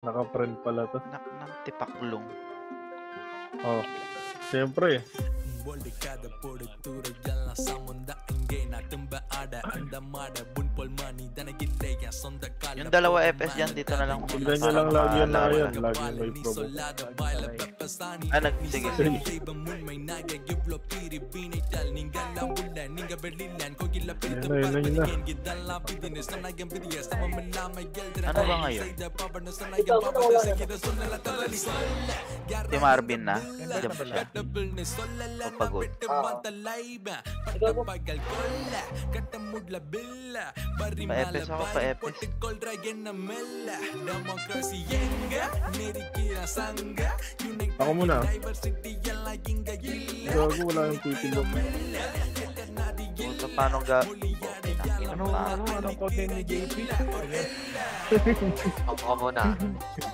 Naka-friend pala to. Ng tipaklong. Oh. Siyempre. Yung dalawa FPS dyan, dito na lang. Tignan nyo lang lagi yan na yan. Lagi may promo. Sige. Yun na. Ano ba ngayon? Si Marvin na. Diyan pa siya. O pagod. Pa-epes ako, pa-epes. Ako muna. Gago, wala yung titilo. So, paano ga... Anong kote ni JP? Ako muna.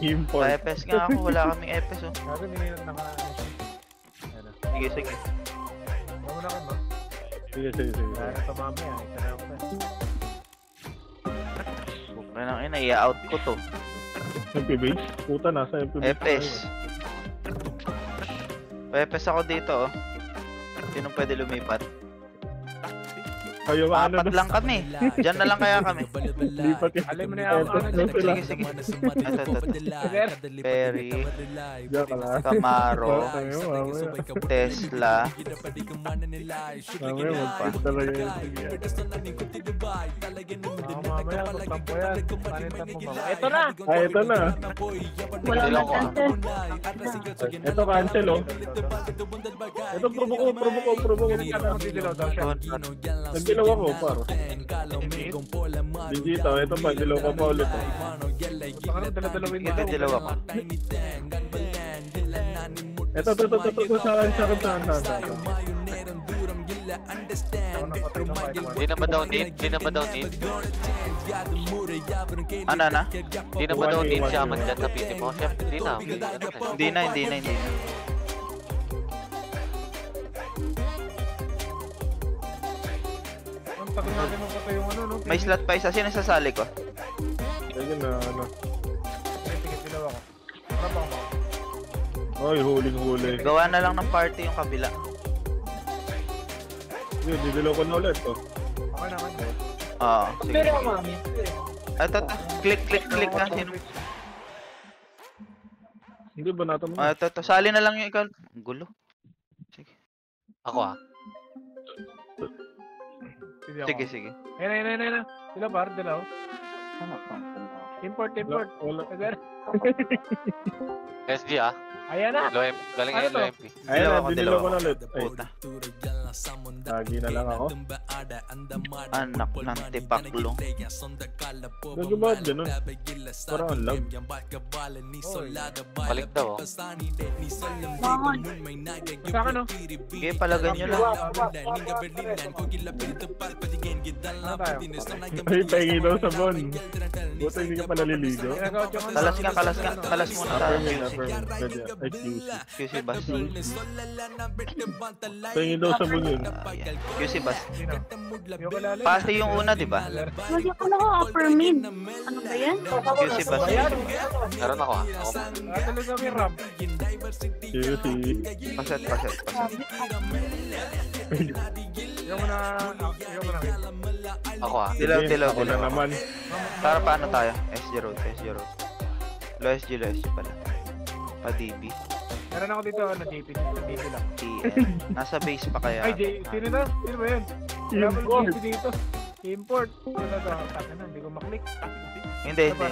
Import. Pa-epes nga ako, wala kaming epes oh. Sabi ni naka... Sige. Wala ka ba? Sige. Kaya ito mamaya, ito na ako. Bukla nang ina, i-out ko to. MP base? Puta, nasa MP base. Epes. Pa-epes ako dito oh. Sino pwede lumipat? Ayaw ka Apat lang kami. Diyan na lang kaya kami. Lipat yan. Alam mo na yung Sige. Ito. Perry, Diyan ka lang. Camaro, Mamaya Tesla. magpapit talaga yun. mamaya, magtampo yan. Panita mo mamaya. Ito na! Ito na. Wala na cancel. Ito cancel oh. Ito promo ko. Nagdilaw ako par. Digito, ito pa, dilaw ka pa ulit oh. Hindi dilaw ako. Ito, saan. Di naman daw need. Ano na? Di naman daw need siya man dyan sa PC mo. Siyempre, di na. Hindi na. Ang tagal natin mo pa yung ano, no? May slot pa isa. Sino sasali ko? Ayun na, ano. Tingin ako. Ano ba ako? Ay, huling-huli. Gawa na lang ng party yung kabila. Yun, didilaw ko na ulit oh. Okay naman. Oo, sige. Pero mami. Ito. Click na. Sino? Hindi ba natin mo? Ito. Sali na lang yung ikaw. Ang gulo. Sige. Ako ah. Sige. Ayun. Dilaw par, dilaw. Import. Wala. SG ah. Ayan na! Galing Ano ngayon to? MP. Dilaw ko na ulit. Ay, Puta. lagi na lang ako. Anak ng tipaklong. Medyo ba ganun? Parang ang lag. Balik daw oh. Bangon. Sa akin, no? Sige, palagan nyo lang. Ano tayo? Ay, pahingi daw sa bon. Buta hindi ka pa naliligo. Kalas muna tayo. Ay, QC bus. pahingi daw sa bon yun. QC bus. Yung kalala. Pati yung una, di ba? Lagi ko na upper mid. Ano ba yan? QC bus. Meron ako ah. Ako muna. Talaga may RAM. Paset. Yung muna. Ako ah. Dilaw. Ako na naman. Para paano tayo? SG road. Low SG pala. Pa-DB. Meron ako dito, JP lang. TN. Nasa base pa kaya? Ay, sino na? Sino ba yun? Import. JP dito. Import. Ano to? Taka na, hindi ko maklik. Hindi. Masa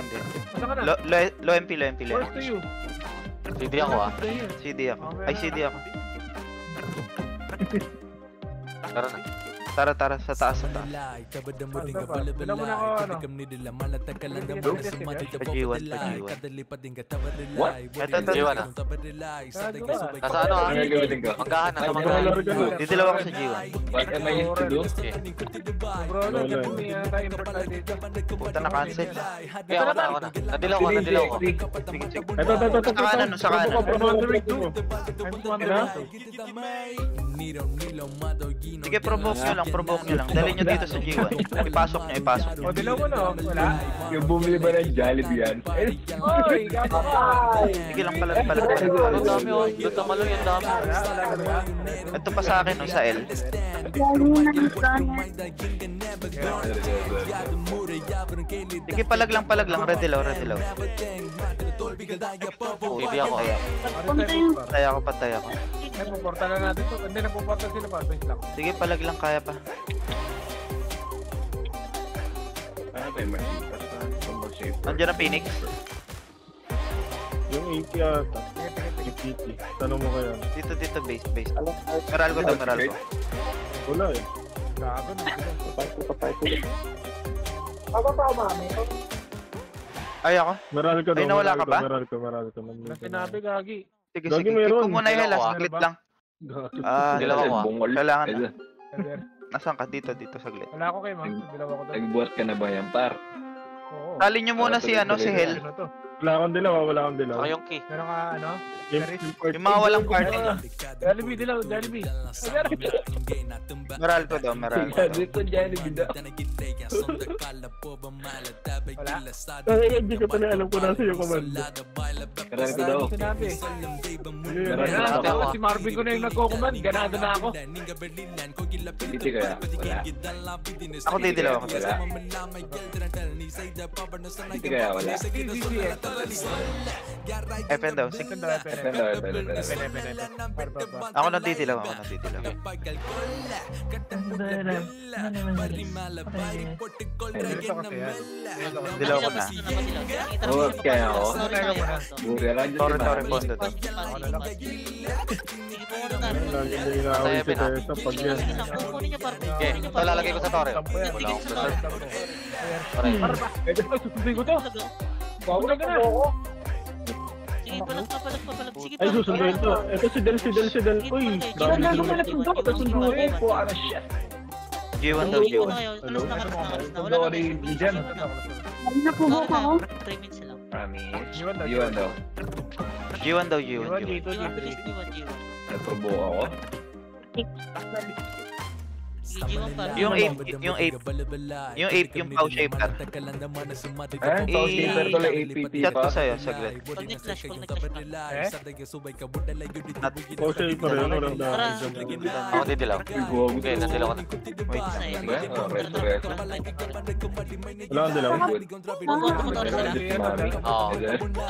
ka na? Low MP. First to you. CD ako ah. CD ako. Ay, CD ako. Meron na. Tara, sa taas. Bilang mo na ako, ano? Pa-G1. What? Ito. G1 ah. Nasa ano ah? Manggahan na. Didilaw ako sa G1. What am I here to do? Bro, hindi tayo import tayo dito. Puta na cancel. Kaya ako na. Nadilaw ko. Sige. Ito. Sa kanan. I'm 200. Sige, provoke nyo lang. lang, provoke nyo lang. Dali nyo dito sa G1. Ipasok nyo, ipasok nyo. O, dilaw mo no? Wala? Yung bumili ba ng Jollibee yan? Oy, kapatay! Sige lang, palag. Ang dami oh. Doon tamalo yung dami. Wala. Ito pa sa akin, no, sa L. Lalo na yung planet. Sige, palag lang. Red dilaw. Hindi ako. Punta yung Patay ako. Ay, puporta na natin to. Hindi, nagpuporta sila pa. Wait lang. Sige, palag lang, kaya pa. Ano tayo makita sa Nandiyan ang Phoenix. Yung 80 ata. Yung 80. Tanong mo kaya. Dito, base. Meral ko. Wala eh. Gago na. Ay, ako. Meral ka daw. Ay, nawala ka ba? Meral ko. Ang sinabi, Gagi. Sige. Gagi, Keep meron. ko muna yung helas. Dalawa. Saglit lang. Gago. Dilaw ako ah. Kailangan na. Eder. Nasaan ka? Dito, saglit. Wala ako kay ma'am. Dilaw ako doon. Nagbuhat ka na ba yan, par? Oo. Tali nyo muna si Hel. Ano to? Wala akong dilaw. Ako yung key. Meron ka ano? Yung mga walang party. Jollibee, dilaw, Jollibee. Meral ko daw. Dito, Jollibee daw. Wala. Ay, hindi ko pa na alam kung nasa yung komando. Meral ko daw. Sinabi. Meral ko Ganado daw. ako. Si Marvin ko na yung nagko-command. Ganado na ako. Hindi kaya. Wala. Ako didilaw ako. Wala. Hindi kaya. Wala. Epen daw. Sige. Ako nadidilaw. Dilaw ko na. Huwag kaya ako. Buri lang dyan. Tore, pondo daw. Lagi na inaaway si Tessa pag yan. Okay, ito lalagay ko sa tore. Wala akong preserve. Pare. Ay, susunduin ko to. Wala ka na. Sige, palag pa. Sige, Ay, susunduin to. Ito si Del. Uy, dami Wala sila. ka na. Ito sunduin ko. Ano siya? G1 daw. Alas na. Wala na. Diyan. na pubok ako. 3 minutes lang. Promise. Iwan daw. Yun daw. G1 daw. Dito. Bilis ni Wajiro. Nagprobo ako. Sige, G1 pa. Yung ape, yung cow shaper. Pau shaper ko lang APT Chat ko pa. sa'yo, saglit. Pag nag-flash pa. Pau shaper yun. Walang dami dyan. Ako didilaw. Okay, nadilaw ko na. Wait. Diba? Resto. Wala akong dilaw. Pupunta mo tawag sila. Oo.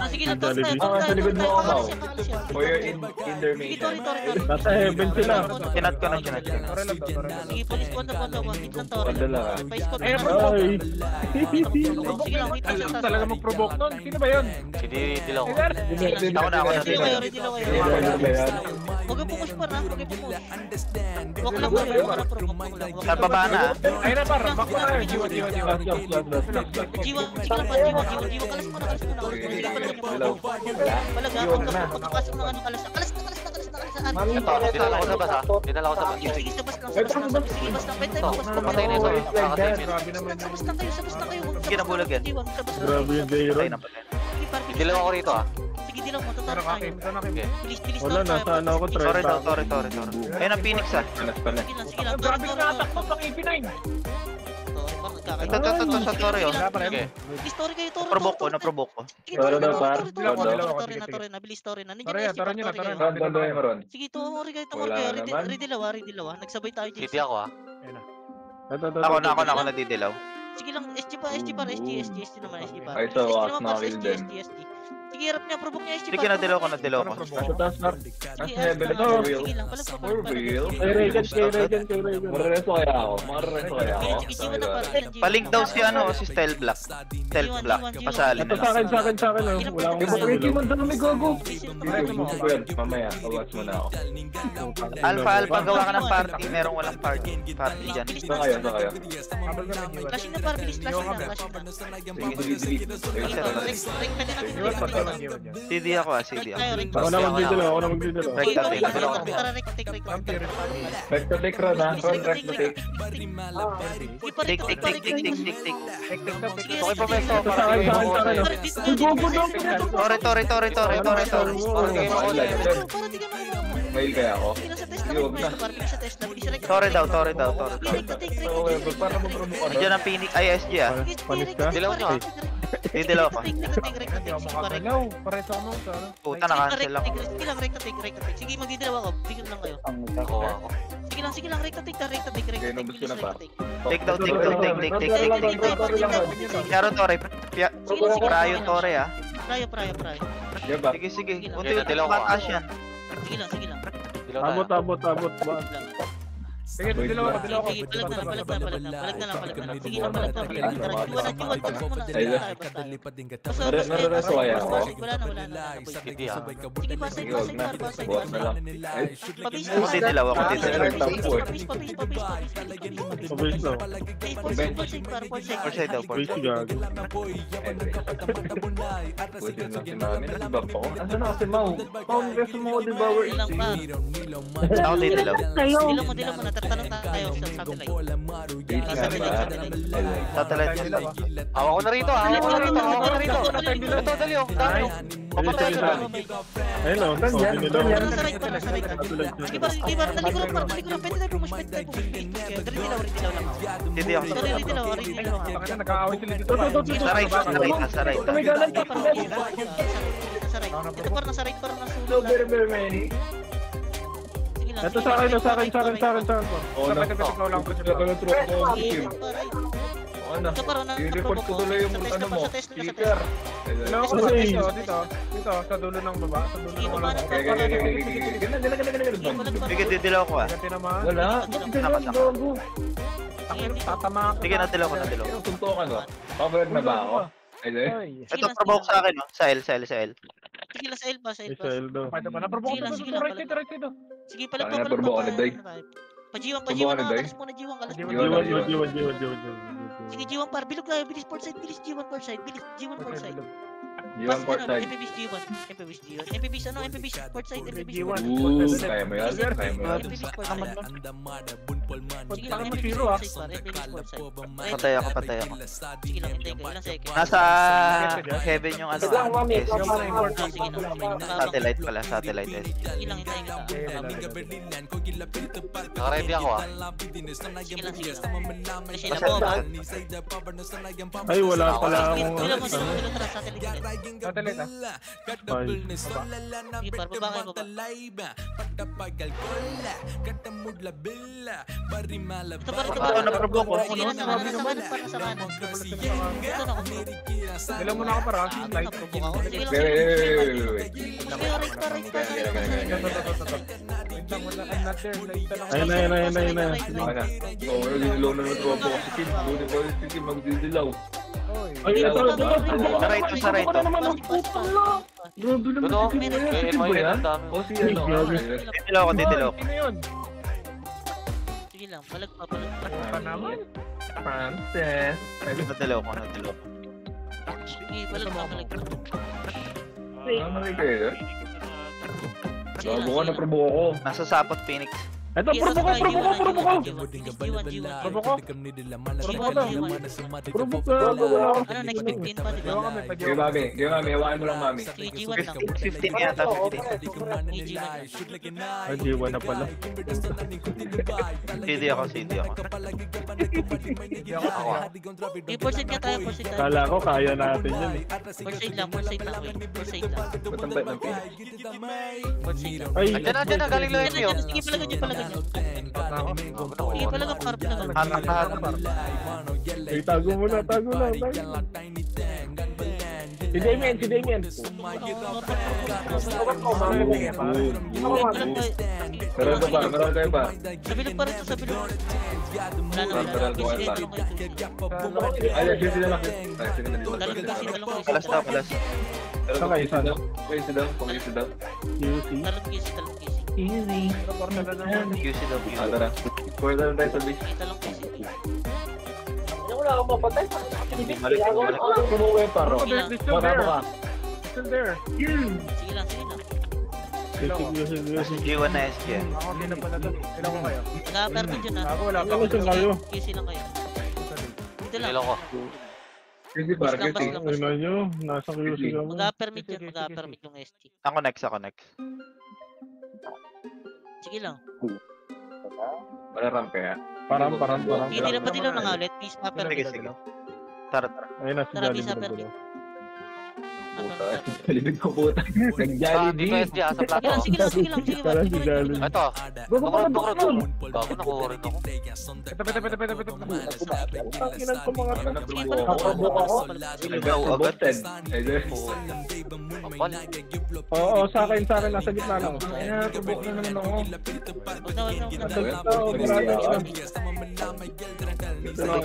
Sige lang, tawag tayo. Jollibee. Sa likod mo ako, Mau. Kalas yan. For your Sige, information. Tori. Nasa heaven sila. Kinat ko na. Sige, police ko na. Minsan Tori. Padala ka. Face ko. Ay, Ay. Sige lang, wait lang. Talaga mag-provoke nun. Sino ba yun? Si didilaw ko. Eder. Ako na. Ready lang kayo. Ano ba yan? Huwag yung pupush pa na. Huwag yung pupush. Huwag lang kayo. Huwag lang provoke. Sa baba na. Ay na par. Back mo na. Jiwa. Jiwa kalas mo na. Sige, Dilaw. Wala. Palaga, pagkapasok ng ano, kalas na. Ito, dinala ko sa bas ha. Dinala ko sa bas. Sige, sabas lang. Sige, bas lang. Pwede tayo, Ito, bas lang. patay na ito. Nakaka-save Grabe naman Sabas lang kayo. Sige, nabulag yan. Grabe yung Jairon. Patay na. Sige, par, bilis. Didilaw ako rito ha. Sige, dilaw mo. Tataro Pero tayo. kakim. Ito na kakim. Okay. Bilis Wala, tayo. nasaan ako? Tore 30. daw. Ayun ang Phoenix ah. Panas. Sige lang. Grabe ka natakot pang AP9. Ito sa Tore yun. Okay. Bilis, Tori kayo, Tori. Naprovoke ko. Sige, Toro Tori, daw, par. Tori, Toro. Tori na. Bilis, Tori na. Tara nyo na. Ron, doon Ron. Sige, Tori kayo. Wala naman. Ridilawa. Nagsabay tayo. City ako ha. Ako na nadidilaw. Sige lang, SG par, SG naman, SG par. Ay, ito, SG wax naman, na par, kill SG. din. Sige, harap niya, provoke niya, SG par. Sige, nadilaw ko. Nasa taas na. Sige, level harap ito. na. Sige lang, palag pa, For real? Kay Regan. Marereso kaya ako. Sige, Jiwa na par. Palink daw si si Stealth Black. Stealth Black. Pasali na Ito sa lang. akin. Wala akong dilaw. dami gago. Sige, Gusto ko yan. Mamaya, kawas mo na ako. Alpha, gawa ka ng party. Merong walang party dyan. Saan kayo? flashing na par, bilis, flashing na. Sige. Sige, Rick, pwede natin. CD ako CD ako. Ako na magdidilaw. Right Sige, natin. tara, Rick, take. Back to take Ron ha. Ron, back to take. Sige, pa, Tik. Sige, Okay, pwesto. Sa akin. Tore. Para tingin mo ako. Mail kaya ako. Sige lang sa test lang. Huwag na. Pwesto, parang sa test lang. Bilis sa Tore daw. Direct na take. Oo, para mag-promote ka Nandiyan ang Phoenix, ay SG ah. Panis ka? Dilaw nyo, ah. Didilaw ko. Hindi ako makagalaw. Pares ako nung sa ano. Puta, na-cancel lang. Sige lang, recta take. Sige, magdidilaw ako. Bigyan lang kayo. Ako, ako. Sige lang, recta take. Okay, nabos ko na ba? Take daw, take. Klaro Tore. Prayo Tore ah. Prayo. Di ba? Sige. Dilaw Unti-unti ko, mataas ah. yan. Sige lang. Dilaw tayo. Abot. Sige, dilaw ako. Sige, balag na lang. Sige lang, balag na. Juwan, pulse muna. Basta, Nare-reswaya ako. wala na. Hindi ah. Sige, pasay. Buwas na lang. Ay, Pabis, Ako didilaw. Pabis, Pabis daw. daw. Pabis gago. buwisin lang si Mami. Nag-iba pa ako. Asa na kasi Mau? Mau, reso mo, di ba? We're Ilang pa. Ako didilaw. Kayo. Dilaw mo. Tatanong tayo sa satellite. Satellite. Awa ko na rito. Ito, dali oh. Dami oh. Papatay Sige, na. Ayun o. Nasa right pa. Sige ba, nalikuran pa. Pwede tayo pumus. Dari dilaw lang. Hindi ako sa Dari dilaw. Bakit na nag-aaway sila dito? Sa right. Nasa right. Ito parang nasa right, parang nasa So, very many. Sige lang. Ito sa akin. Oo na. Ikaw lang. Sila ka ng truck ko. Oo na. Ito parang I-report ko tuloy yung ano mo. Sa test. Speaker. Hello? Dito. Sa dulo ng baba. Sa dulo Sige, ng baba wala. na. Ganun. Sige, didilaw ko ah. Ganti naman. Wala. Ganun, gago. Tatama ako. Sige, nadilaw ko. Suntukan ko. Covered na ba ako? Ay, Ay. Ito, provoke sa akin oh. Sa L. Sige lang, sa L pa. Israel daw. Pwede ba? Naprovoke ko Sige dito. lang. Right dito. Sige, palag Tangina, purbo ako ni Day. Pajiwang Purbo ako ni Day. kalas muna jiwang kalas Jiwang, muna. Jiwan. Sige, jiwang par, bilog tayo, bilis port side, jiwang port side. Iwan port side. MPB's G1. MPB's ano? MPB's port side, MPB's G1. Kaya mo yan? Kaya mo yan? MPB's port side. Sige lang, Takang mo MPB's zero, port side par, MPB's port side. Patay ako. Sige lang, hintay ko, ilang second. Nasa heaven yung ano ah. S. Sige lang, Satellite pala. Satellite S. sige lang, hintayin kita. Naka-ready ako ah. Sige lang. Kasi na Basta- po, Ay, wala pala akong... Dilo mo, tara, satellite ulit. Satellite ah. Ay. Sige par, baba kayo, baba. Ito par, Ako na-provoke ko. Sige, nasa kanan. Ito na ako. Dalaw mo na ako para. Light. Naprovoke ako. Sige lang, Wait. sige, right pa. I'm not there. Ayun na. Okay na. Oo, nililo na ng tropo ko si Kim. Buti ko si Kim magdidilaw. Ay, ito. Sa right. Grabe naman Ano? si Kim. May Si Kim ba MIA yan? ang dami. O si ano? Didilaw ko. Sino yun? Sige lang, palag pa. Pa naman. Frances. Nadilaw ko. Sige, palag pa. Ano kayo? Sige Bago lang, ka na probo ko. Nasa sapot Phoenix. Ito, probo ko. Probo ko. Ano, next 15 pa, di ba? Gawa kami pa Give mami. Hawakan mo lang mami. Sige, G1 lang. 15 yata. 15. Ay, Jiwan na pala. CD ako. Ako ah. Sige, porcent nga tayo, porcent tayo. Kala ko kaya natin yun eh. Porcent lang, wait. Porcent lang. Matambay ng pin. Porcent lang. Ay, Andyan na, galing lang yun. Sige, palagan nyo. Sige, palagan par. ay, tago mo na. Si Damien. Meron kayo ba? Sa bilog pa rin to, sa bilog. Wala na. Ay, sila lang. Ay, sila na dito. Palas daw. Pero Okay, isa daw. Isa daw. Isa daw. QC. Talong kisi. QC daw. Ah, tara. Portal tayo sa base. Talong kisi. Kumuwi paro. Still there. Sige lang. QC. G1 na SG. Ako din na pala doon. Ilan ko kayo? Naka-permit yun ah. Ako wala pa. Ano saan kayo? Kisi lang kayo. Dito lang. Nilong ko. Kasi para Basta kasi. lang. Ano nyo? Nasa QC ka mo. Mag-permit yun. Mag-permit yung ST. Ako next. Sige lang. Wala ramp kaya. Parang. Hindi na pati lang nga ulit. Peace upper Sige, mid. sige. Tara. Ayun na si Tara, Jolly. peace upper mid. Puta. Kalibig ko puta. Nag-Jollibee. Dito SG, sa plato. Sige lang. Sige Parang lang. si Jolly. Ito. Bago nakuha rin ako. Ang inan ko mga Ano na Sige, probo ako? Ikaw agad. Kapal. Oo, sa akin, nasa gitna lang. Kaya tubok na naman ako.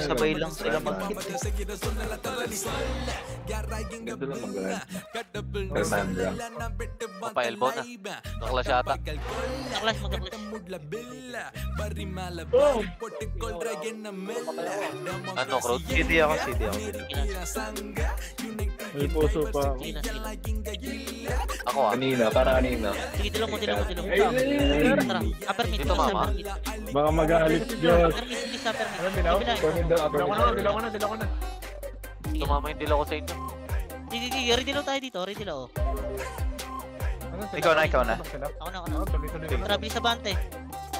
Sabay lang sila mag-hit. Ganito lang mag-run. Fernanda. Mapa-elbow na. Naklas yata. Naklas, magkaklas. Ano, crowd? CD ako. May puso pa. Sige lang. Ako ah. Kanina. Sige, dilong mo. Ay, Tara, upper mid. Dito, mama. Upper mid. Baka magalit Diyos. Upper mid, please, upper mid. Dilaw? Kabila. Dilaw ko na. Tumama yung dilaw ko sa inyo. Sige, redilaw tayo dito. Redilaw. Ikaw na. Ako na. Tuloy. Tara, bilis sa bante.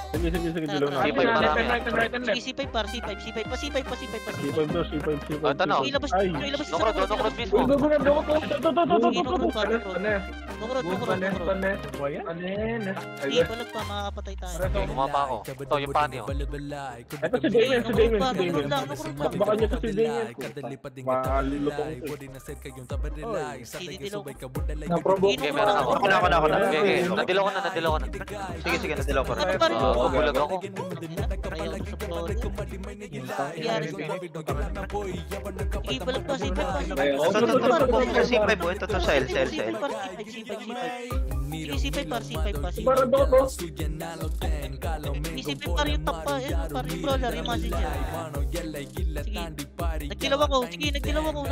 Sige, dilaw na. Sige, pa marami. Right and left. Sige, C5 par. C5. C5 daw, C5. Ah, tanaw. Sige, ilabas. Ay. Ilabas No crowd mismo. Sige, no-crowd par. Panes. Sige, balag pa. Makakapatay tayo. Tumapa ako. Ito, yung panyo. Ito si Damien. No-crowd lang. Baka niya to si Damien. Malilutong ko. Sige, dilaw. Na-provoke. Okay, meron ako. Ako na. Okay. Nadilaw ko na. Sige, nadilaw ko. Ano pa rin? Bulag ako. Ayaw ko sa pro. Nangyari sa sige, balag pa. C5 pa. Ito C5 mo. Ito sa L. C5 par. Sige, C5 par. Para ba to? C5 par yung top pa. Par yung brawler. Yung message niya. Sige. Nagdilaw ako. Sige. Sige. Dilaw ako.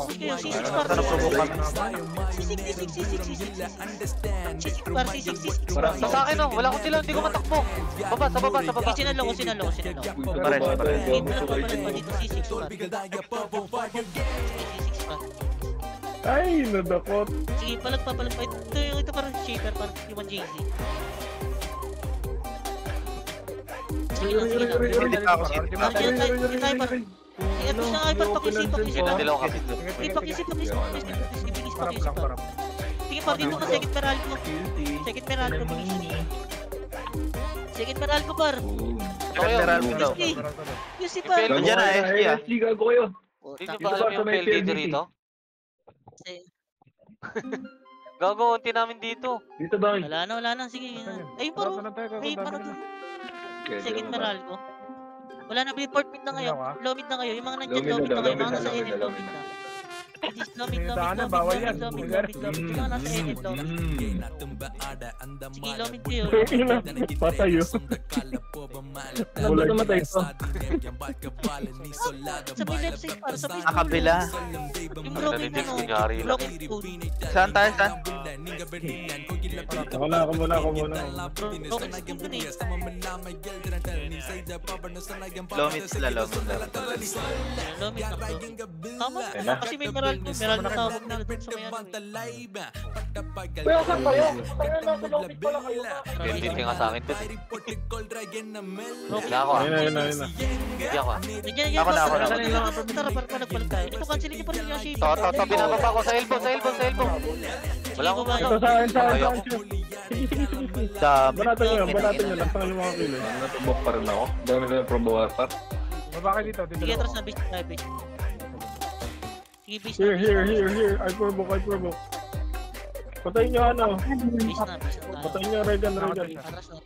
Sige, C6 par. Tara, provoke kami. C6 par. Sa akin oh. Wala akong dilaw. Hindi ko matakbo. Sa baba. Sinalo ko. Pares. Dito C6 par. Ay, nadakot. Sige, palag pa. Ito parang shaper, parang yung 1JZ. Sige lang. Hindi pa ako CD. Sige tayo par. Sige, ito siya par, pakisip. Nadilaw kami. Sige, pakisip. Sige par, dito ka, second meral ko. Second meral ko par. Meral mo daw. Yung si par. Nandiyan na, SG ah. SG, gago kayo. Hindi ba alam yung PL dito rito? Gago, unti namin dito. Dito ba? Wala na. Sige. Ayun paro. Ay, parang second meral ko. Wala na, report mid na ngayon. Low mid na ngayon. Yung mga nandiyan low mid na ngayon. Yung mga nasa ened low mid na. Low mid. Yung mga nasa ened low mid. Sige, low mid kayo. Patayo. Ano ba namatay ito? Sa may left side para sa Nakabila. yung broken Narinig, kunyari lang. broken code. Saan tayo? Ako muna. Broken code dun eh. Lomit sila. Low mid na to. Tama. Kasi may meral na tawag na dun sa may ano. Pero saan kayo? Kaya nasa lobby pala kayo. Hindi nga sa akin dun. Wala ako ah. Ayun na. Hindi ako ah. Nandiyan. Ako na. Tara, palag tayo. Ito, cancelin niyo pa rin yung shape. To, binababa ko sa elbow. Wala akong Ano? Ito sa akin. Ayoko. Sige. Dami. Banatan nyo. Lantangan yung mga kilo. Natubok pa rin ako. Dami na probowa pa. Baba kayo dito. Sige, atras na base tayo, base. Sige, base na. Here. I provoke. Patayin nyo ano. Base na tayo. Patayin nyo Regan. Atras na.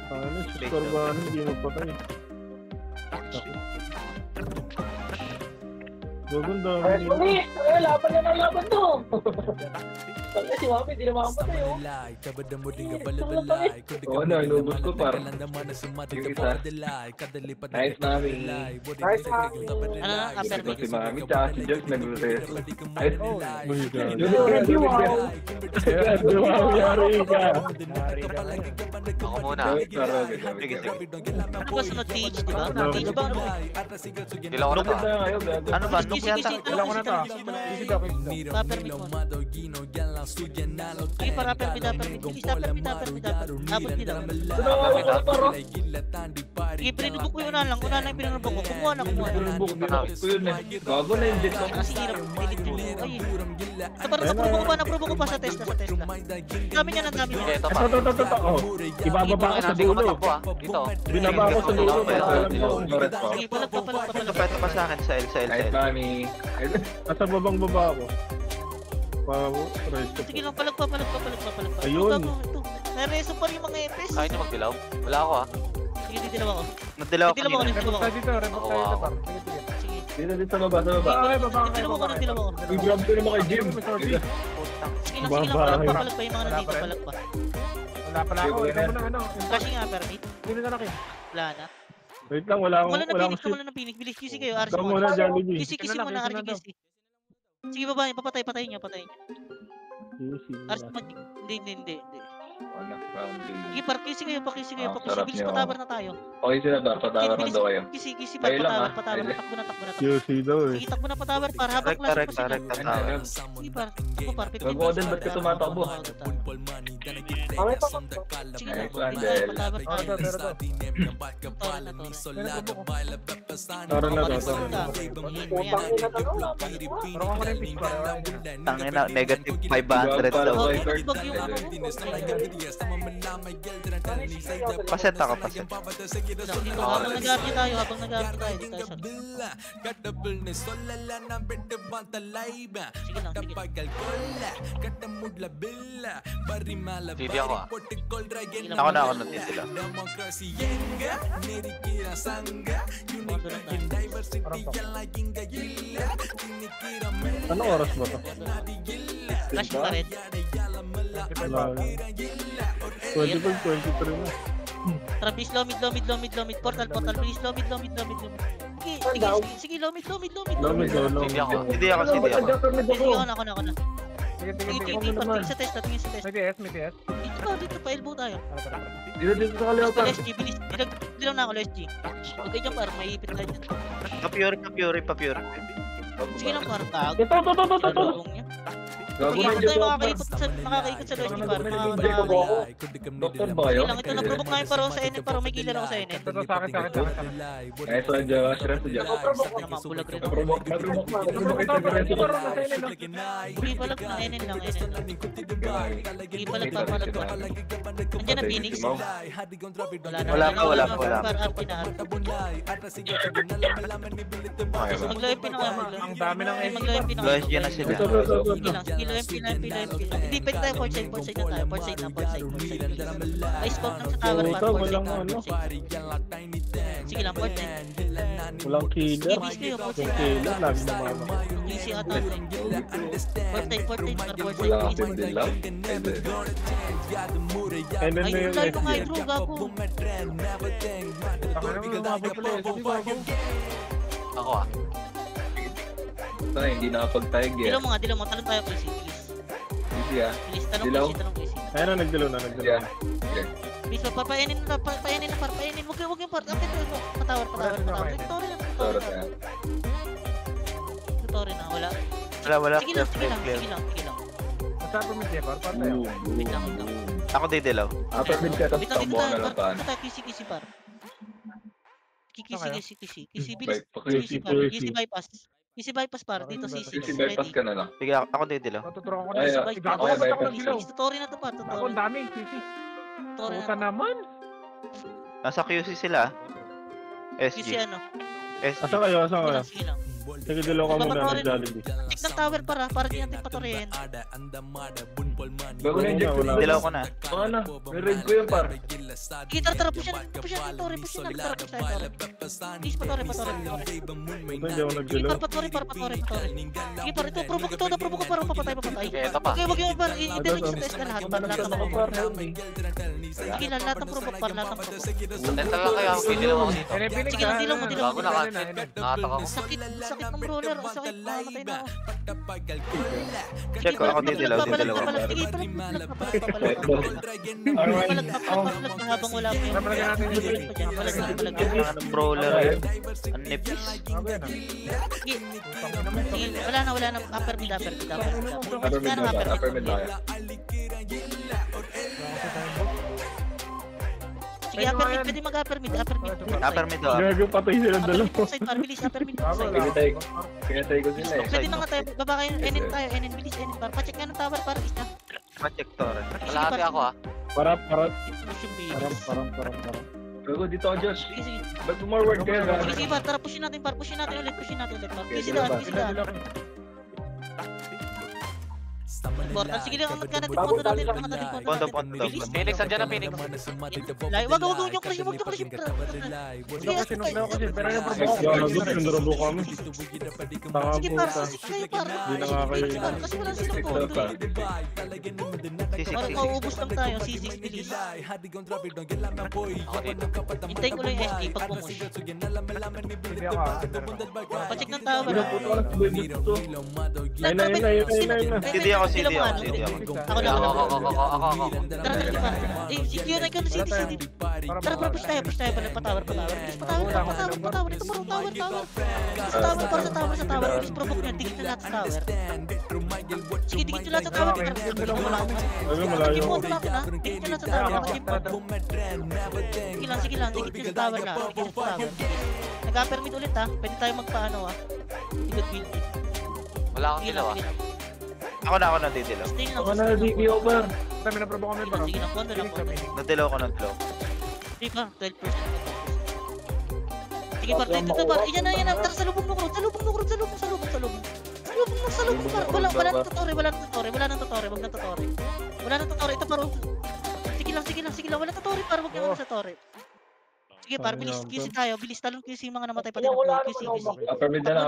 Ano, si Corban, hindi mo patay. Gaganda. Laban na ng laban to! Tangga si Mami, di na makapatay oh. Oo na, inubos ko par. Yung isa. Nice Mami. Nice Mami. Ano na? Upper Ito mid. si Mami, tsaka si Josh nag-rest. Nice. Wow, yari ka. Ako muna. Sige. Ano ba sunod? TH, di ba? TH ba? Dilaw ko na ba? Ano ba? Noob Kisi, yata. Wala ko na to. Easy daw, easy daw. Upper mid mo. Sige, para upper mid, upper mid. Bilis, upper mid, upper mid, upper mid. Abot mid, upper mid. Sige, pinubok ko yung unahan lang. Unahan lang yung pinubok ko. Kumuha na. Pinubok ko yun eh. Gago na yung jet ko. Kasi hirap. Pilit yun. Ay, ito parang naprobo ko pa sa test na. Dami niya ng dami niya. Ito pa. Ito. Oh. Ibababa ko sa Hindi ko dulo. matakbo ah. Dito. Binaba ko sa dulo. Para alam ko. Sige, palag pa. Ito pa sa akin, sa L. Nice, mami. Nasa babang baba ako. Sige lang, palag pa. Ayun. Nareso pa rin yung mga FS. Kaya niyo magdilaw? Wala ako ah. Sige, titilaw ako. Nagdilaw ako kanina. Report tayo dito, report tayo dito, par. Sige. Sige. Dito sa baba, sa baba. Okay, baba ka. Titilaw ako. I-grab ko naman kay Jim. Sige lang, palag pa yung mga nandito, palag pa. Wala pala ako. Ikaw mo na ano. Kasi nga, permit. Sino na nakin? Wala na. Wait lang, wala Wala akong na shoot. pinik. Bilis, kisi kayo, RC Ikaw mo. muna, Jollibee. Kisi muna, RC kisi. Sige, baba, patayin niyo. RC mag... Hindi. Wala, probably. Sige, kisi kayo, pakisi kayo. sarap Bilis, niyo. patabar na tayo. Okay sila ba? Patawaran na daw kayo. Kisi, Kayo lang, patabar. ah. Takbo na. QC daw eh. Sige, takbo na patabar, para habang Rekta. class pa sila. Sige, par. Takbo, par. 15 Gago din, ba't ka tumatakbo? Sige na, Nice one, bilis, Del. patabar Oh, tayo. ito. Tara na to. Parang ako na yung pitch, par. Tangina, negative 500 daw. Ibag yung ano mo. Paset ako, paset. Habang nag-aapya tayo, di tayo sa... Sige lang. Hindi ako ah. Ako na natitila. Anong oras ba to? Flash pa rin. Wala. 23 na. Tara, please, low mid. Portal, please, low mid. Sige, low mid. Lomid daw, Hindi ako. Hindi ako. Sige, ako na. Sige. Tingin sa test. May TS. Dito pa, elbow tayo. Dito sa kaliwa pa. LSG, bilis. Dilaw na ako, LSG. Huwag kayo dyan, par. May ipit tayo dyan. Pa-pure. Sige lang, par. Tag. Ito. Talong niya. Gago Sige, na hindi yung tayo jet makakaikot sa LSG, par. Doktor ba kayo? Sige lang, ito na-provoke namin paro sa NN, paro may killer ako sa NN. Ito sa akin. Nice one, Josh. Rest of Josh. Naman, bulag rin. Naprobok ito. Hindi palag na NN lang. Hindi palag pa. Andiyan na Phoenix. Wala pa. Par, RP na. Mag-live na kayo. Ang dami ng Mag-live na Lois kayo. dyan na sila. Sige lang. Sige, MP. Hindi, pwede tayo port side na tayo. Port side. Ay, scope lang sa tower, par. Puta, Port walang side. ano. Sige lang, port side. Walang killer. Sige, please kayo, port Yung side. killer, lagi na mama. Easy ata. Port side, par. Port Wala side. kang din lang. And then Ay, may yung live ko nga, Drew, gago. Ako ah. Sana hindi nakapag-tag eh. Dilaw mo. Talon tayo, please. Easy ah. Please, talong Dilaw. please. Ayun na, nagdalo na. Yeah. Please, papayanin na, par. Huwag yung part. Akin to, patawar. Tutorial lang. Sorry ah. Tutorial na, wala. Wala. Sige lang. Clear. Masabi mo, Jepar. Paano tayo? Wait lang. Ako didilaw. After mid ka, tapos Dito tambuhan na lang tayo, paan. kisi, par. Kisi, bilis. Kisi, Kisi bypass. Kisi bypass, par. Dito, Kisi sisi. Kisi bypass ka na lang. Sige, ako didilaw. Tuturo ko Ay, na. ay, Gago ay, ka ako bypass. ng dilaw. Tutorial na to, par. Ako, ang Tutorial. dami. Sisi. Tutorial Puta na. naman. Nasa QC sila. Kisi SG. ano. Asa kayo? Sige lang. Sige, dalaw ka muna ng Jollibee. Check ng tower, para di natin patorihin. Bago na yung Jack. Dilaw ko na. Baka na. May raid ko yun par. Sige, tara, push yan, Tori. Tara, Tori. Please, patori. Hindi ako nagdalo. Sige, patori. Sige, par, ito, provoke ko, para papatay. Ito pa. Okay, wag yung par, i-delete sa test na lahat ng provoke. Sige, lahat ng provoke, par, lahat ng provoke. Tenta ka kaya ako. Dilaw ako dito. NFP Sige lang, dilaw mo. Bago na ka. Nakatak ako. Sakit sakit ng brawler. Ang sakit. Mamatay na ako. Check ko, ako didilaw. Papalag. Sige, papalag. Habang wala pa yung Napalagyan natin yung papalag. Kailangan ng brawler. Ang nipis. Sige, wala na. Upper mid. Upper mid lang. Sige, upper mid. Pwede mag-upper mid. Upper mid daw. Gago, patay silang dalawa. Side par, bilis. Upper mid. Side. Pinatay ko sila eh. Pwede na nga tayo. Baba kayo. NN tayo. NN, bilis. NN par. Pacheck nga ng tower par. Isa. Pa-check to rin. Kalahati ako ah. Parang. Gago, dito ako, Josh. Sige. Ba't forward kayo? Sige, par. Tara, pushin natin par. Pushin natin ulit. Par. Easy daan. Important. Sige lang, angat ka natin. Ponto natin. Pondo. Bilis. Phoenix, andyan na Phoenix. Wag yung crush. Wag yung crush. Hindi ako sinuglaw kasi, pero yung Gago, pinurabo kami. Tanga Sige, po par. ta. Sige, par. Hindi na nga kayo. Kasi wala silang pondo. Parang mauubos lang tayo. C6, bilis. Hintayin ko lang yung SD pag pumush. Hindi ako. Pacheck ng tower. CD ako. Ako lang. Ako. Tara, par. Si Q na ikaw na CD. Tara, par, push tayo. Patower. Bilis, patower. Ito parang tower. Sa tower. Bilis, provoke nyo. Digit na lahat sa tower. Sige, digit nyo lahat sa tower. Gago, malayo. Mag-imod na ako na. Digit nyo lahat sa tower. Sige lang. Digit nyo sa tower na. Nag-upper mid ulit ha. Pwede tayo magpaano ha. Good build. Wala akong kilaw ah. Ako na didilaw. Stay lang. Ako na, DP over. Kami na probo kami, bro. Sige lang, pondo lang. Nadilaw ko ng glow. Sige pa, 12%. Sige pa, dito pa. Iyan na. Tara, salubong mo, Krod. Salubong. Par. Wala nang tutore. Wag nang tutore. Ito paro. Sige lang. Wala tutore, par. Wag nang sa tore. Sige, par. Bilis QC tayo. Bilis talong QC mga namatay pa din. QC. Upper mid na.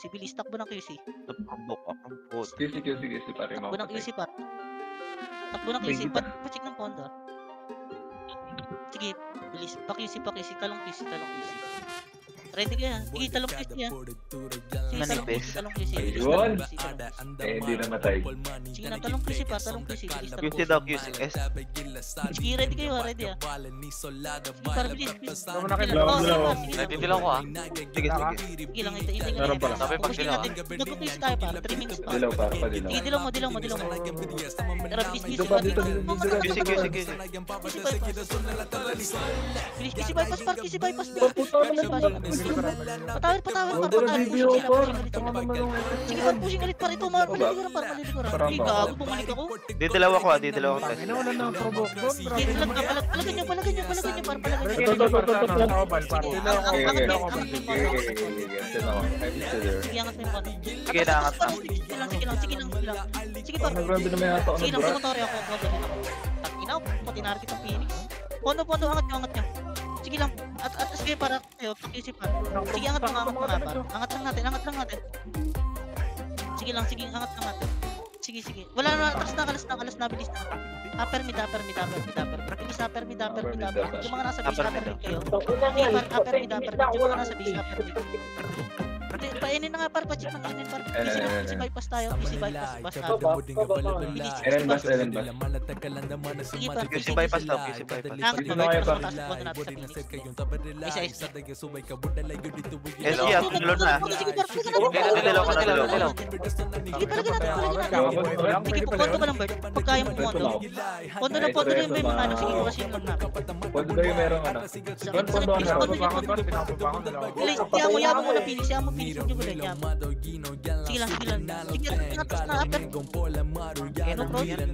Bilis, takbo ng QC. QC pare mo. Takbo ng QC, par. Pacheck ng pondo. Sige, bilis. Pa-QC. Talong QC. Ready ka yan. Sige, talong QC yan. Manipis. Talong QC. Ayun. Hindi namatay. Sige na, talong QC pa. Bilis, QC daw, QC. S. Sige, ready kayo ha. Ready ha. Sige, para bilis. Tama na kayo. Nagdidilaw ko ah. Sige. Sige lang, hintay Meron pala. Sabi pag dilaw ah. Mag-quiz tayo para. 3 minutes pa. Dilaw para pa dilaw. Sige, dilaw mo. Tara, bilis. Dito pa. QC. Bilis, QC bypass par. Patawir. Sige, par, pushing ulit par. Ito, maliliguran par. Sige, gago, bumalik ako. Didilaw ako. Test. Wala na provoke doon. Sige, palagan nyo, par. Sige, angat mo yung par. Sige, naangat na. Sige lang. Sige, par. Grabe na may hato. Sige lang, tumatore ako. Takina ako, tinarget ang Phoenix. Pondo, angat nyo. Sige lang. At sige, para kayo, pakisip pa. Sige, angat lang natin. Angat lang natin. Sige, angat lang natin. Sige. Wala na, alas na, bilis na. Upper mid. Bilis, upper mid. Yung mga nasa base, upper mid kayo. Sige, upper mid. Yung mga nasa base, upper mid. Painin na nga, par. Pacheck ng inin, par. Easy bypass tayo. Basta. Bilis. Eren Bass. Sige, par. QC bypass daw. Angat mo, bypass. Pondo natin sa Phoenix. Isa. SG, tulad na. Sige, par. Didilaw ko. Sige, palagyan natin. Sige, pondo ka lang, Bert. Pag kaya mo pondo. Pondo na yung may mga ano. Sige, kasi yung lang natin. Pwede daw yung merong ano. Yamo muna Phoenix. Yamo Phoenix. Huwag niyo ko lang yamo. Sige lang. Sige, atas na upper. No problem.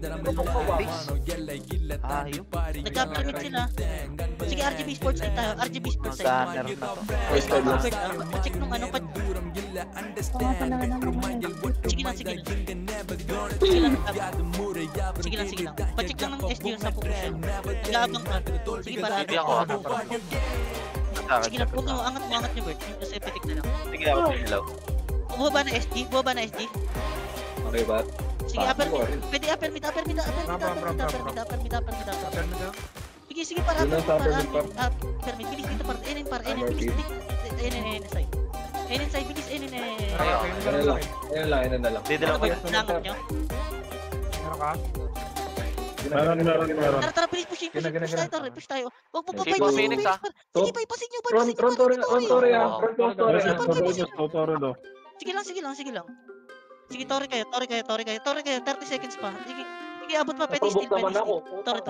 Nag-upper mid sila. Sige, RGB Sports din tayo. RGB Sports tayo. Gunner na to. Pacheck nung ano. Sige lang. Pacheck lang ng SD yung sa pukusyon. Nag-aabang ka. Sige, para Hindi ako ah. Sige lang, huwag nyo, angat nyo, Bert. Yung epitic na lang. Sige, ako didilaw. Bumaba na SD. Okay ba? Sige, upper mid. Pwede upper mid. Sige, para upper mid. Bilis dito, par. NN, bilis. NN side. Enin side, bilis, Enin eh. Ayun lang. Didalaw ko. Nangat nyo. Meron ka? Meron. Tara, bilis, push tayo, push tayo. Huwag mo Sige po, Phoenix, ah. Sige, bypassin nyo, Sige lang. Sige, Tori kayo. 30 seconds pa. Sige, abot pa, pwede steal. Tori.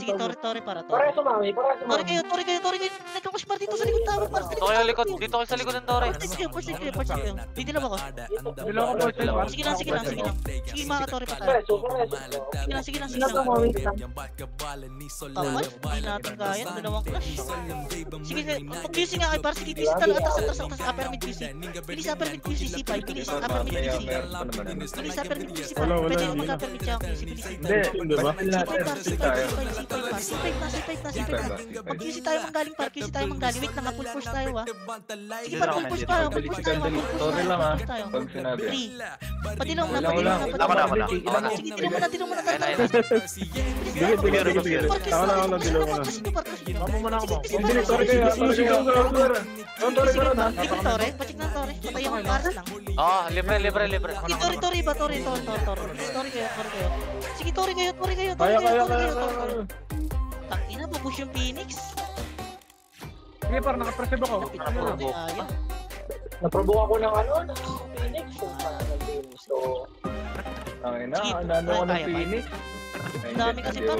Sige, Tori para. Tori kayo. Nagkakush par dito sa likod tower, par. Dito kayo likod. Dito kayo sa likod ng Tore. Push kayo. Didilaw ako. Dilaw ko po. Sige lang. Sige, mga Tori pa tayo. Sige lang. Tapos, hindi natin kaya. Dalawang clash. Sige, mag-QC nga kayo, par. Sige, QC talaga. Atas, upper mid QC. Bilis upper mid QC, C5. Bilis upper mid QC. Bilis upper mid QC, par. Pwede yung mag-upper mid siya. Hindi ba? C5 na. Mag-QC tayo manggaling, par. QC tayo manggaling. Wait lang, full push tayo, ha. Sige, par, full push tayo. Sorry lang ha. Pag sinabi. 3. Padilaw na. Ako na. Sige, dilaw mo na. Tama mo na ako. Tore, patik na Tore. Patay yung paras lang. Libre. Tori ba? Tori kayo. Sige, Tori kayo. Tangina, pupush yung Phoenix. Sige, par, nakapresive ako. Naprovoke ako ng Phoenix. So, Ang ano ko ng Phoenix. Ang dami kasi par.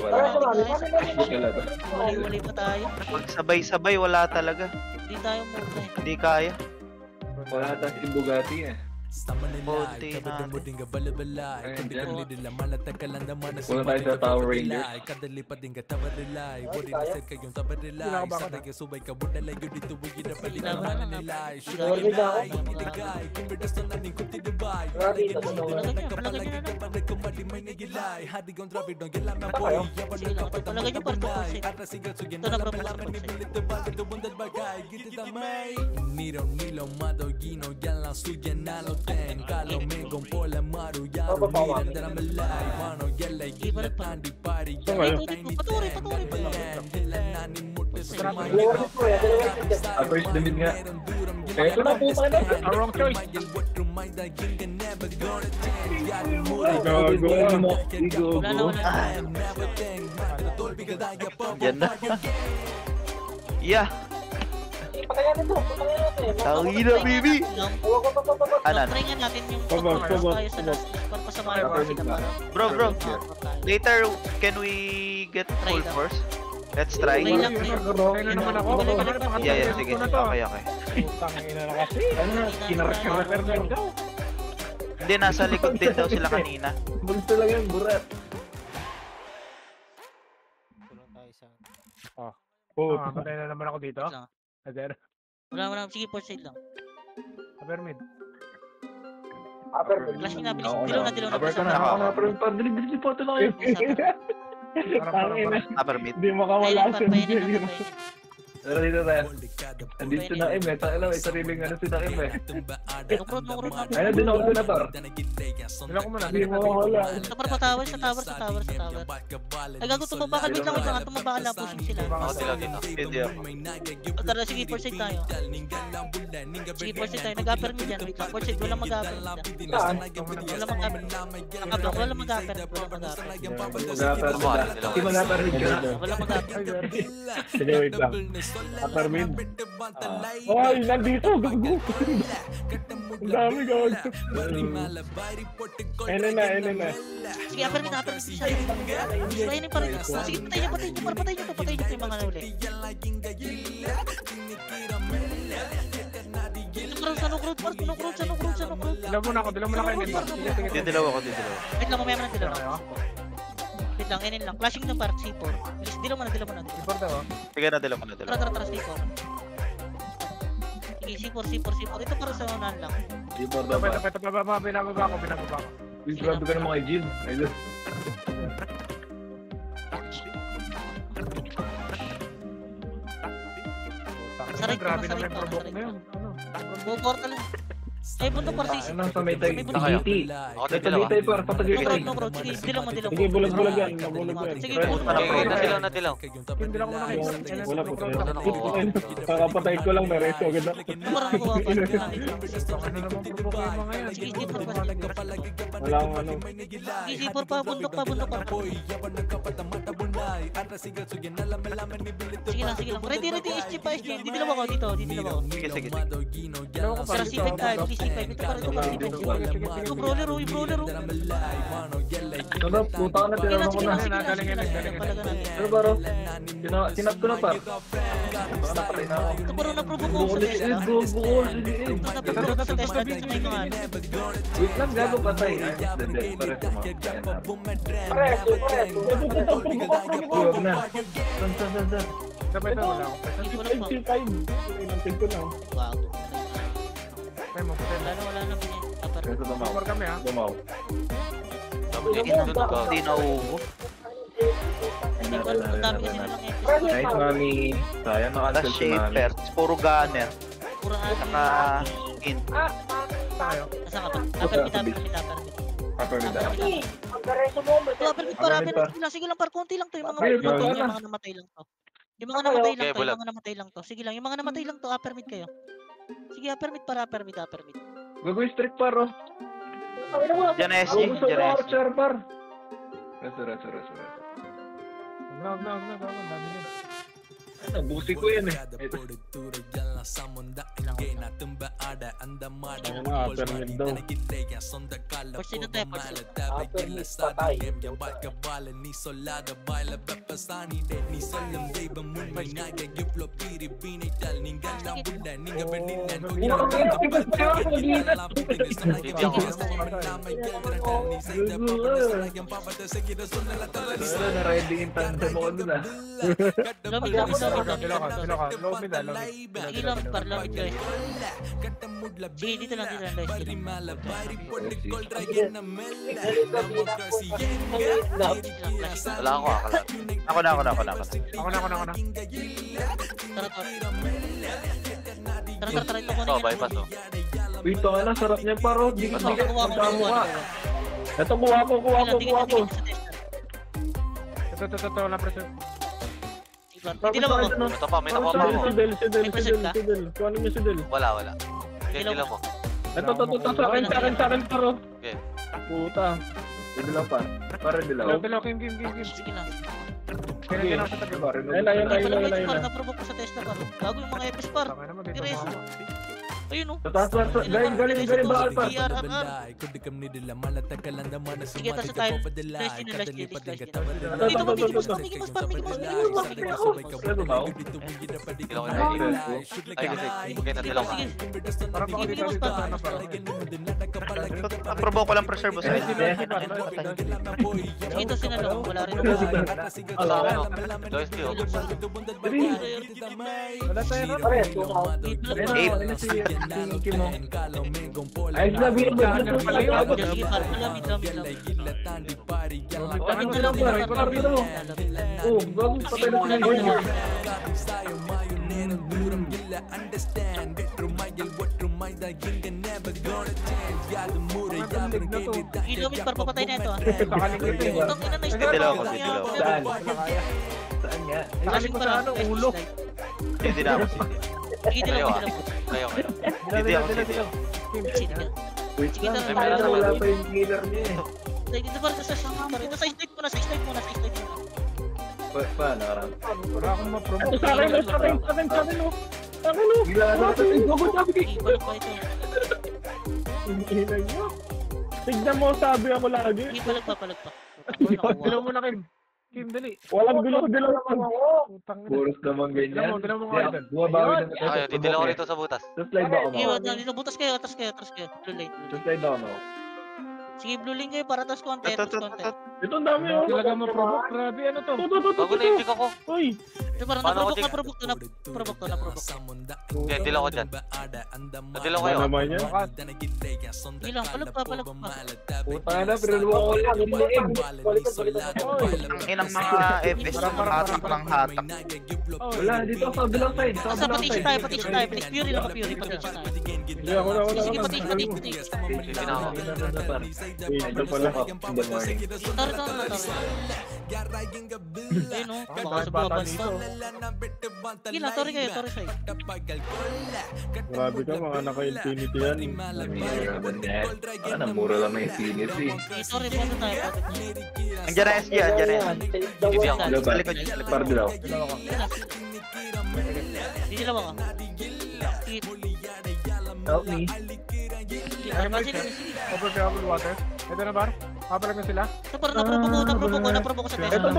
Mali pa tayo. Pag sabay-sabay, wala talaga. Hindi tayo muna eh. Hindi kaya. Wala tayo si Bugatti eh. Bote natin. Ayun dyan. Wala tayo sa Tower Rangers. Talaga nyo par. Ito na First damit nga. Ito na po pa na. Wrong choice. Yan na. Yeah. Tawin na, baby. Anan? Try nga natin yung Pabag. tayo sa last para pasamahan ko sila para. Bro. Later, can we get full force? Let's try. Try lang. naman ako. Yeah, sige. Okay. Putang ina na kasi. Kinarefer na ito. Hindi, nasa likod din daw sila kanina. Bulto lang yan, burat. Patay na naman ako dito. Azer. Wala. Sige, port side lang. Upper mid. Flashing na, bilis. Dilaw na. Aber ka na. Ako na, pero pabilis po ito lang yun. Upper mid. Hindi makawala siya. Pero dito tayo. Andito na Im eh. Tayo lang, may sariling si Naim eh. Nukrot na. Ayun din ako na par. Wala ko muna. Hindi makawala. Sa tower. Ay, gago, tumabakal. Wait lang. Tumabakal na. Pushing sila. Ako dilaw dito. Hindi ako. Tara, sige, port side tayo. Sige, port side tayo. Nag-upper mid yan. Wait lang. Port side, walang mag-upper mid yan. Walang mag-upper. Hindi mo naparinig ka na. Walang mag-upper. Sige, wait lang. Upper mid. Ay, nandito. Gago. Ang dami gawag. Ene na. Sige, upper mid siya. Training pa rin. Sige, patay nyo. Patay nyo yung mga nauli. Nukrot. Dilaw muna ako kayo. Didilaw ako. Wait lang, mamaya mo na dilaw ako. Wait lang, enin lang. Flashing ng part C4. Bilis, dilaw mo na. Report ako. Sige na, dilaw ko na. Tara, C4. Sige, C4. Ito para sa unahan lang. Pinababa ako. Grabe ka naman kay Jill. Ayun. Saray ko. Grabe naman yung provoke na yun. Buo portal lang. Ay, bundok par sisi. Ano sa may tag? May Sa bundok. GT. Ako Sa titilaw. Tagaytay par, sa No Tagaytay. crowd, no crowd. Sige, dilaw mo. Sige, bulag-bulag yan. Mabulag yan. Sige, Okay, bulag okay, mo. Natilaw, natilaw. Hindi lang ako nakikita. Wala po. Ano ko? Kakapatay ko lang, may resto agad ako. Parang kuha pa. Ano naman problema ngayon? Sige, Hindi ko sige, matigas. Wala akong ano. Easy for pa, bundok pa. Sige lang. Ready, SG pa, SG. Dito lang ako, dito. Sige, sige. Dalawa ko pa. Tara, C5 tayo, C5. Ito pa rin, Yung brawler, yung brawler. Sarap, puta ka na, tinanong ko na. Ano ba, Ro? Sinap ko na, par. Baka napatay na ako. Ito parang na-provoke ko sa Bukulit, testa. bukulit. Ito na-provoke ko sa testa. Tingnan ko nga. Wait lang, gago patay. I'm the dead. Pare sa mga kaya na. Preso. Huwag na. San. Sabay na wala ako. Dito lang po. C5. Inantin ko na. Wow. Ay, maputin. Wala na pinay. Preso dumaw. Score kami ha. Dumaw. Hindi na ubo. Hindi ko alam, ang dami kasi nilang episode. Nice, mami. Sayang, Tapos naka-cancel si mami. shaper. Puro gunner. Pura Saka ate. skin. Tayo. Nasa ka ba? Apermit. Upper mid ah. Pagkareso mo, Apermit para apermit. Sige lang, par konti lang to. Yung mga Ayun, namatay, wala. yung mga namatay lang to. Yung mga namatay lang Okay, to, bulag. yung mga namatay lang to. Sige lang, yung mga namatay lang to, apermit kayo. Sige, apermit para apermit. Gagawin strict par, oh. Diyan na SG. Gusto Diyan ko na SG. archer par. Reso. Huwag na. Ang dami yun. Nabusi ko yan eh. Ito. Ayun na, permit daw. First sino tayo, first sino. Apermit patay. Na-riding in tandem ako dun ah. Lomit. Sino ka? Low mid ah. Sige, lomit par, lomit guys. Sige, dito lang guys. Wala ako. Ako na. Ako na. Tara, ito ko Ito, bypass oh. Wait, ito na, sarap niya paro. Di ka magkamo ka. Ito, kuha ko. Ito. Wala pressure. Hindi lang ako. Ito pa, may nakuha pa ako. Si Del. Kuha niyo si Del. Wala. Okay, titilaw mo. Ito, sa akin, paro. Okay. Puta. Dilaw pa. Para dilaw. Dalaw, game. Sige lang. Kaya ako sa tagal. Ayun Par, na. na-provoke ko sa testa par. Gago yung mga epis par. Tama naman dito. Diretso. Ayun oh. Tatas, galing bakal pa. Sige, tas tayo. Last yun. Ito, Dito mo, Mickey Mouse par. Kaya dumaw. Titilaw ko na. Ay, kasi. Okay, natilaw ka. Parang baka dito sa ano pa. Provoke ko lang pressure boss. Ito sinalo. Wala rin ako. Sa akin oh. Low SG oh. Wala tayo na. Preso. Ayos na, Sige, par. Lamit. Oh, bago patay na sila. Ilomit par, papatay na ito ah. Sakaling ito. Utang ina na Dilaw ako. Saan? Saan nga? Sakaling ko sa ano, ulo. Hindi na ako. Sige, Kayo dilaw. ah. Kayo. Hindi ako city. Wait Sige, lang, sige, sayang sige. wala pa yung killer niya eh. Dito par, sa par. Ito sa state muna. Paano, Aram? Wala akong ma-provoke. Ito, sa akin, oh. Gila ka sa Gogo, sabi ko. Ibalik pa ito. Ina niyo. Tignan mo, sabi ako lagi. Ibalik pa. Dilaw mo na, Kim, dali. Walang bilo naman. Utang ina. Puros naman ganyan. Dilaw mo nga idol. Bumabawi na Ayun, titilaw ko rito sa butas. Just slide ako mo. Sige, dito butas kayo. Atras kayo. Blue lane. Just slide ako mo. Sige, blue lane kayo para tas konti. Ito. Ito, ang dami, oh. Talaga ma-provoke. Grabe, ano to? Ito. Bago na-inject ako. Uy, Parang Paano ko naprobok to. Hindi, dila ko dyan. Dila ko Ano yun. naman yan? Hindi lang, palag pa. Puta na, pero luwa ko lang. Ang inang mga FS, hatak ng hatak. Wala, dito sa bilang side. Sa Asa, bilang patis side. tayo. Fury lang, Fury, patis tayo. Hindi ako na. Sige, patis. Hindi na ako. Ito pala. Tara. Ayun o, baka sa Bata babas dito. pa. Sige lang, Tori side. Grabe ka, mga naka-infinity yan. Mura lang na infinity. Tori, punta tayo. Andiyan na SG, andiyan na yan. Hindi ako. Sa likod, sa likod. Pardilaw. Hindi nila baka. Help me. Overcrowded water. Ito na bar. Kapalag na sila. Ito parang naprobok ko sa Ito. Ito.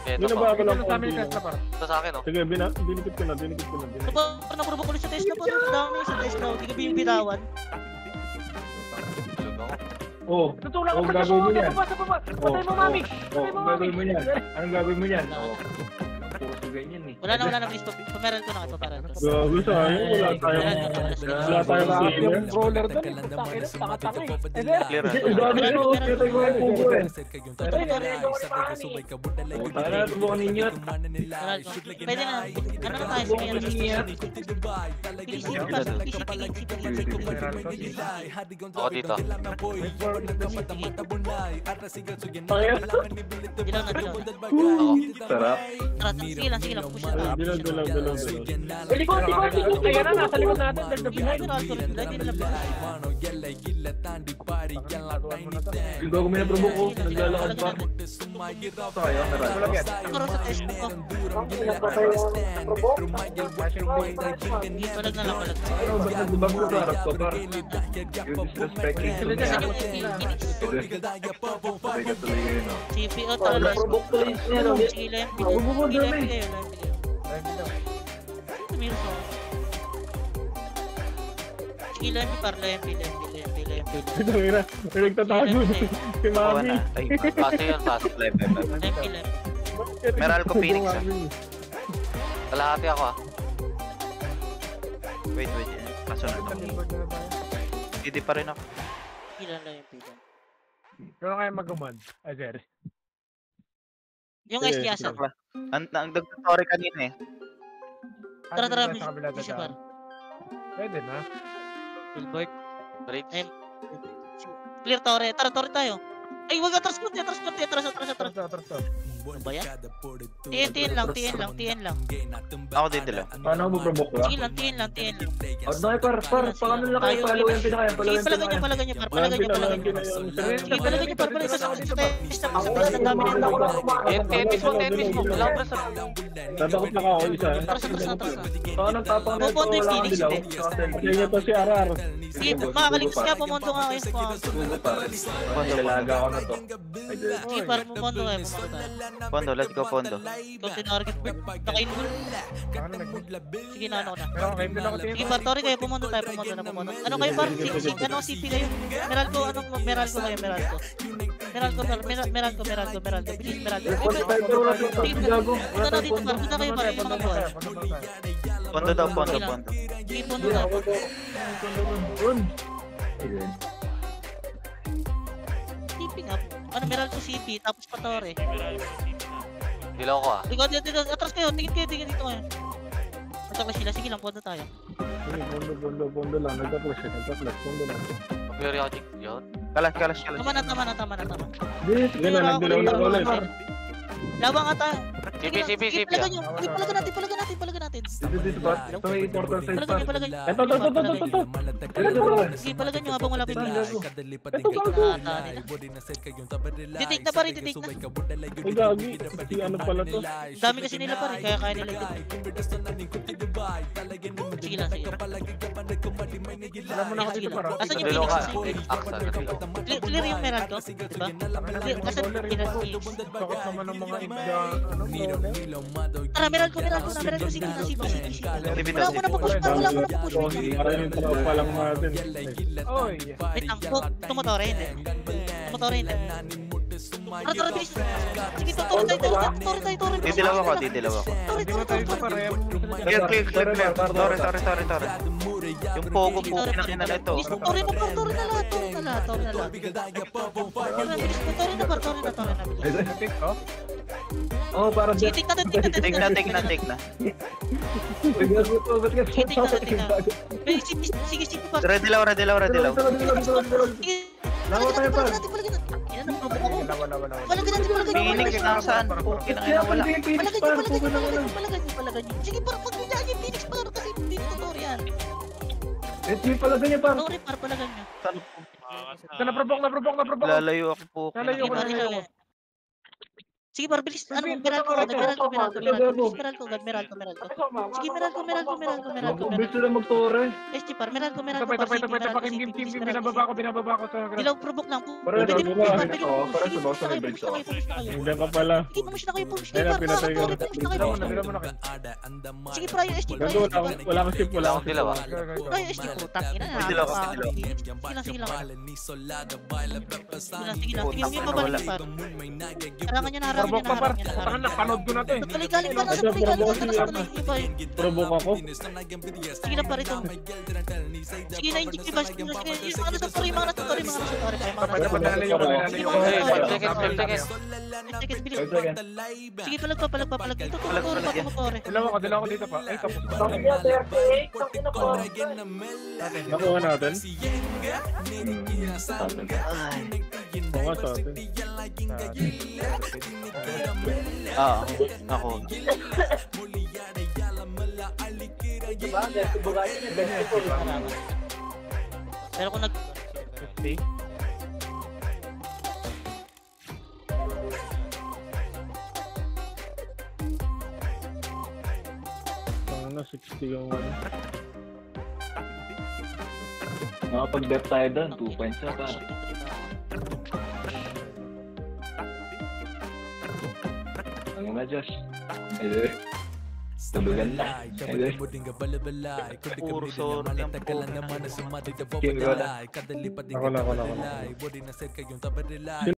Hindi na ba ako lang Sa amin yung Tesla par. Ito sa akin, oh. Sige, dinikit ko na. Ito parang naprobok ko sa Tesla. Parang dami sa Tesla. Hindi ka bibitawan. Oh, Tutulak oh, ka gagawin mo yan. sa baba. Patay mo, mami. Oh, gagawin mo yan. Anong gagawin mo yan? Oh, puro ganyan eh. Wala na, please. Pameran ko na. Grabe sayang, wala tayong healer. Yung roller doon. Takina, taka-taka eh. Clear na. Ang dami ko, pinatay ko yung pugo eh. Ito, Puta na, tubukan ninyo. pwede na. Ano na tayo? Sige, Ako dito. Dilaw na. Ako. Sarap. Sige lang. Push na tayo. Dilaw. Likod. Ayan na, nasa likod natin. There's the behind. Yung gagawin mo na probo ko, naglalakad pa. Sayang, Tulak yan. Pero sa test ko. Palag na lang. Ano, ba't nagbabag mo sa harap ko, par? You're disrespecting to me. Patay ka tuloy yun, no? CPO talaga. Sige lang. Sige lang, Ito nga, may nagtatago si Oo Mami. na. Ay, Base yun, base. live. Meral ko Phoenix, ah. Kalahati ako, ah. Wait. Kaso na ako. Hindi pa rin ako. Kailan kayo mag-command? Ay, sir. Yung SG asan? Ang nag-story kanina eh. Tara, Sa kabila Bishop dadaan. Pwede na. Billboard. Bridge. Clear Torre. Tara, Torre tayo. Ay, wag atras ko. Atras. Atras. Ano ba yan? TN lang. Ako din dila. Paano mo provoke ka? Sige lang, TN lang. Oh, no, par, paano lang kayo follow yung pinakaya? Sige, palagan nyo, par. Sige, palagan nyo, par. Balik sa test na pasok na dami nila. Tennis mo. Wala ko sa... Tatakot na ako isa. Atras. Paano tapang na ito? Pupunta yung Wala kang Phoenix, dilaw. Sige ito si RR. Sige, makakaligtas ka. Pumunto nga kayo. Pugo, par. Ilalaga ako na to. Sige, par. Pumunto kayo. Pondo, let's go Pondo. Ikaw tinarget. Naka-inbul. Ano nag-move? Sige, naano ko na. Pero okay, din ako Sige, par. Torre kayo. Pumunto tayo. Ano kayo, par? Ano CP kayo? Meral ko kayo. Meral ko. Bilis, Meral ko. Pero wala tayong gago. Wala Punta na tayong dito, pondo. par. Punta kayo, par. Punta kayo. Pondo daw, Pondo. Sige, punto na. CP nga. Ano, Meral ko CP. Tapos pa Torre. Dilaw ko, ah. Ikaw, dito. Atras kayo. Tingin dito kayo. Atras sila. Sige lang, punta tayo. Pondo lang. Nagka-flash. Pondo lang. Clear ako, Jig. Yun. Kalas. Tama na. Sige na, nagdilaw na ako ulit. Lawang ata. CP. Palagan nyo. Palagan natin. Dito ba? Ito may important size pa. Palagay. Ito. Sige, palagan nyo habang wala pa yung Detect na pa rin. Ay, gagi. Si ano pala to? Dami kasi nila pa rin, kaya nila ito. Sige lang. Alam mo na ako dito, par. Asan yung Dilaw ka. Phoenix? Aksa na dilaw. Clear yung meron ko, diba? Asan yung Phoenix? Bakit naman ng mga ibda, ano, roller? Tara, meron ko CP. Wala mo na pupush. Para yung tropa lang natin. Oy. Wait lang, tumotore, hindi. Tara, bilis. Sige, tore tayo. Didilaw ako, didilaw ako. Hindi mo tayo ito pare. Clear. Tore. Yung pogo po, kinakina na ito. Tore na lahat. Tore na lahat. Tore na. Take off. Oh, parang Sige, take na. Take na. Sige, par. Ready law. Sige. Lawa tayo, par. Yan ang provoke ako. Wala. Palagyan natin. Phoenix na saan? Kinakina wala. Palagyan. Sige, par, pagbilaan yung Phoenix, par, kasi hindi totoo yan. Hindi pala ganyan, par. Sorry, par, palagyan nyo. Na-provoke. Lalayo ako po. Lalayo ko. Sige, par, bilis. Ano, Meral ko. Sige, Meral ko. Gusto lang mag-tore. SG, par, Meral ko. Tapay. Kim. Binababa ko sa Dilaw, provoke lang. Para Pwede mo, par, para sumaw sa may bridge ako. Hindi ka pala. Sige, push na kayo. Ayun, pinatay ko. Dila mo na. Sige, par, yung SG. Gago, wala akong ship, wala akong ship. Dilaw ah. Ay, SG, putang ina na. Dilaw ka. Sige lang. Yung babalik, par. Harangan niya na. Provoke pa par. Tangan na, panood ko na to eh. Tuloy galing pa. Provoke ako. Sige na, par, ito. Sige na, inject ni Bash. Yung mga nasa tori. Nalalayo ko. Hey, 5 seconds. Bilis. Sige, palag. Ito, tore. Dilaw ako dito pa. Ay, tapos. Tangina, 38. Tangina po. Nakuha natin. Oo nga sa atin. Ako. Diba? Bukayin yung ganyan po. Pero kung nag... Ano, 60 yung ano. Nakapag-bet tayo doon, 2 points na pa. Ano na, Josh? Tulugan na. Puro sorry ang po. King Roda. Ako na.